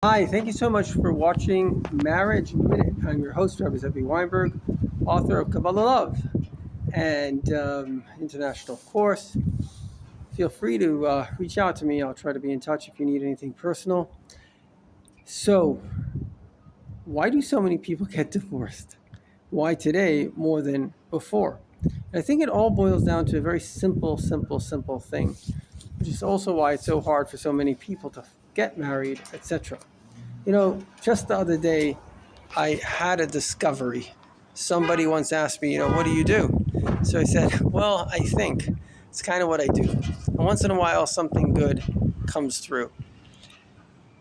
Hi, thank you so much for watching Marriage Minute. I'm your host, Rabbi Zevi Weinberg, author of Kabbalah Love and international course. Feel free to reach out to me. I'll try to be in touch if you need anything personal. So, why do so many people get divorced? Why today more than before? And I think it all boils down to a very simple thing, which is also why it's so hard for so many people to get married, etc. Just the other day, I had a discovery. Somebody once asked me, what do you do? So I said, well, I think. It's kind of what I do. And once in a while, something good comes through.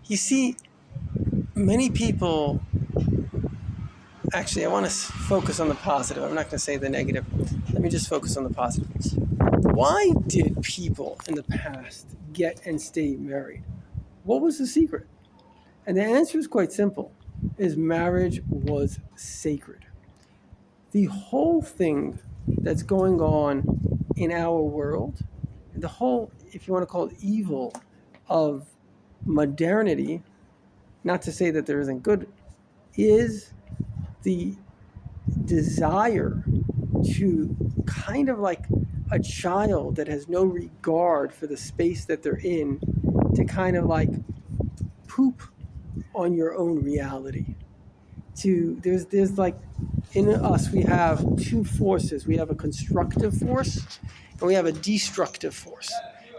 You see, many people, actually, I want to focus on the positive. I'm not going to say the negative. Let me just focus on the positive. Why did people in the past get and stay married? What was the secret? And the answer is quite simple, is marriage was sacred. The whole thing that's going on in our world, the whole, if you want to call it evil, of modernity, not to say that there isn't good, is the desire to kind of like a child that has no regard for the space that they're in, to kind of like poop on your own reality. There's like, in us we have two forces. We have a constructive force and we have a destructive force.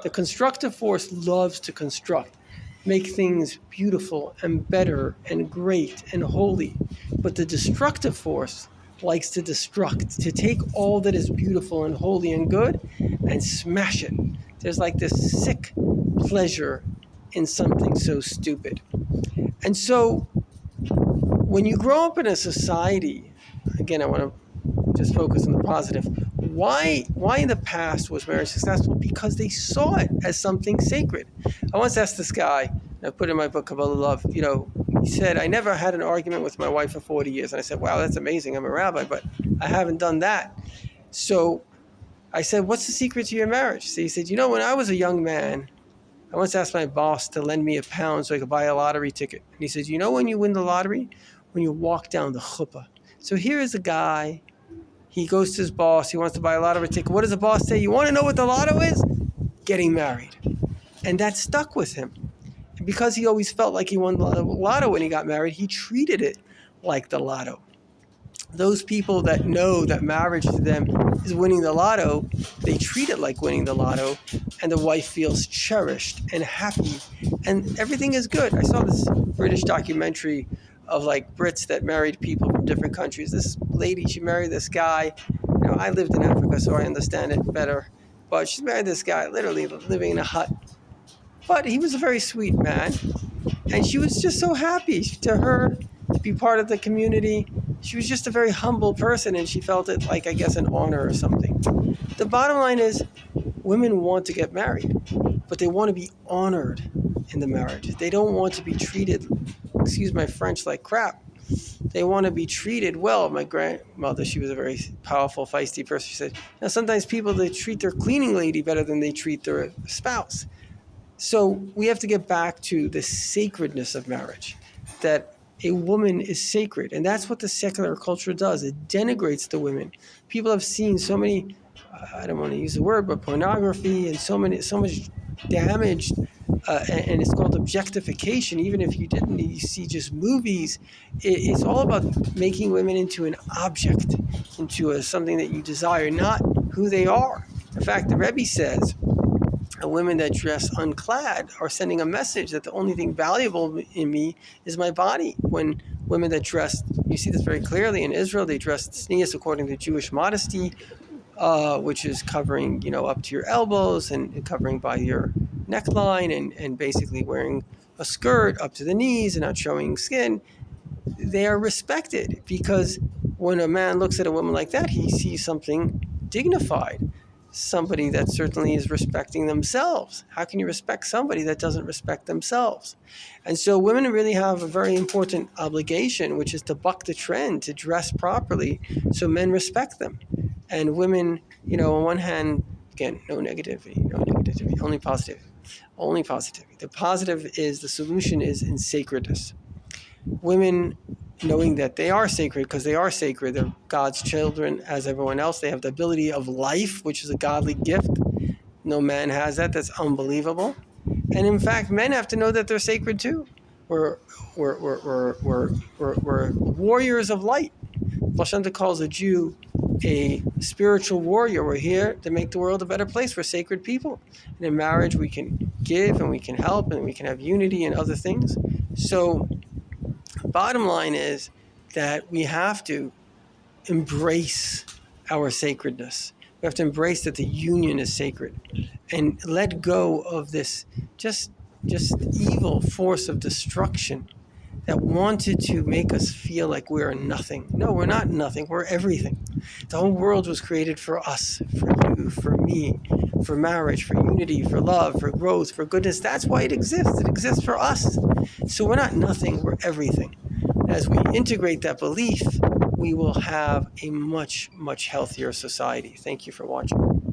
The constructive force loves to construct, make things beautiful and better and great and holy. But the destructive force likes to destruct, to take all that is beautiful and holy and good and smash it. There's like this sick pleasure in something so stupid. And so when you grow up in a society, again, I want to just focus on the positive. Why in the past was marriage successful? Because they saw it as something sacred. I once asked this guy, and I put in my book Kabbalah Love, he said, I never had an argument with my wife for 40 years. And I said, wow, that's amazing. I'm a rabbi, but I haven't done that. So I said, what's the secret to your marriage? So he said, when I was a young man, I once asked my boss to lend me £1 so I could buy a lottery ticket. And he says, when you win the lottery? When you walk down the chuppah. So here is a guy, he goes to his boss, he wants to buy a lottery ticket. What does the boss say? You want to know what the lotto is? Getting married. And that stuck with him. And because he always felt like he won the lotto when he got married, he treated it like the lotto. Those people that know that marriage to them is winning the lotto, they treat it like winning the lotto, and the wife feels cherished and happy, and everything is good. I saw this British documentary of like Brits that married people from different countries. This lady, she married this guy. I lived in Africa, so I understand it better. But she married this guy, literally living in a hut. But he was a very sweet man, and she was just so happy to her to be part of the community. She was just a very humble person, and she felt it like, I guess, an honor or something. The bottom line is, women want to get married, but they want to be honored in the marriage. They don't want to be treated, excuse my French, like crap. They want to be treated well. My grandmother, she was a very powerful, feisty person. She said, sometimes people, they treat their cleaning lady better than they treat their spouse. So we have to get back to the sacredness of marriage, that a woman is sacred. And that's what the secular culture does. It denigrates the women. People have seen so many, I don't want to use the word, but pornography and so much damaged, and it's called objectification. Even if you didn't, you see just movies. It's all about making women into an object, into something that you desire, not who they are. In fact, the Rebbe says, women that dress unclad are sending a message that the only thing valuable in me is my body. When women that dress, you see this very clearly in Israel, they dress tznius according to Jewish modesty, which is covering, up to your elbows and covering by your neckline and basically wearing a skirt up to the knees and not showing skin. They are respected because when a man looks at a woman like that, he sees something dignified. Somebody that certainly is respecting themselves. How can you respect somebody that doesn't respect themselves? And so women really have a very important obligation, which is to buck the trend, to dress properly so men respect them. And women, on one hand, again, no negativity, only positive. Only positivity. The positive is the solution is in sacredness. Women knowing that they are sacred because they are sacred. They're God's children as everyone else. They have the ability of life, which is a godly gift. No man has that. That's unbelievable. And in fact, men have to know that they're sacred too. We're warriors of light. Baal Shem Tov calls a Jew a spiritual warrior. We're here to make the world a better place. We're sacred people. And in marriage, we can give and we can help and we can have unity and other things. So bottom line is that we have to embrace our sacredness. We have to embrace that the union is sacred and let go of this just evil force of destruction that wanted to make us feel like we're nothing. No, we're not nothing. We're everything. The whole world was created for us, for you, for me, for marriage, for unity, for love, for growth, for goodness. That's why it exists. It exists for us. So we're not nothing. We're everything. As we integrate that belief, we will have a much, much healthier society. Thank you for watching.